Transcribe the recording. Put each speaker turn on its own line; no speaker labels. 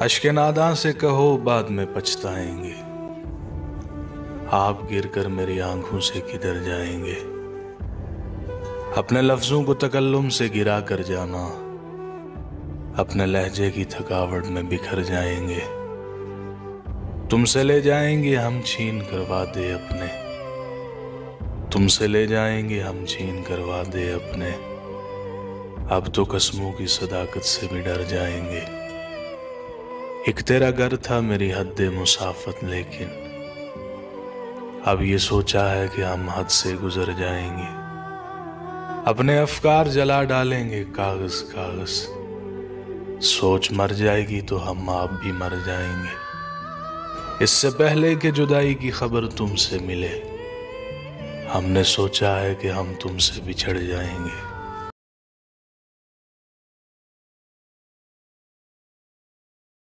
अश्के नादां से कहो बाद में पछताएंगे, आप गिरकर मेरी आंखों से किधर जाएंगे। अपने लफ्जों को तकल्लुम से गिरा कर जाना, अपने लहजे की थकावट में बिखर जाएंगे। तुमसे ले जाएंगे हम छीन कर वादे अपने, तुमसे ले जाएंगे हम छीन कर वादे अपने। अब तो कसमों की सदाकत से भी डर जाएंगे। एक तेरा घर था मेरी हद्दे मुसाफत, लेकिन अब ये सोचा है कि हम हद से गुजर जाएंगे। अपने अफकार जला डालेंगे कागज कागज, सोच मर जाएगी तो हम आप भी मर जाएंगे। इससे पहले कि जुदाई की खबर तुमसे मिले, हमने सोचा है कि हम तुमसे बिछड़ जाएंगे।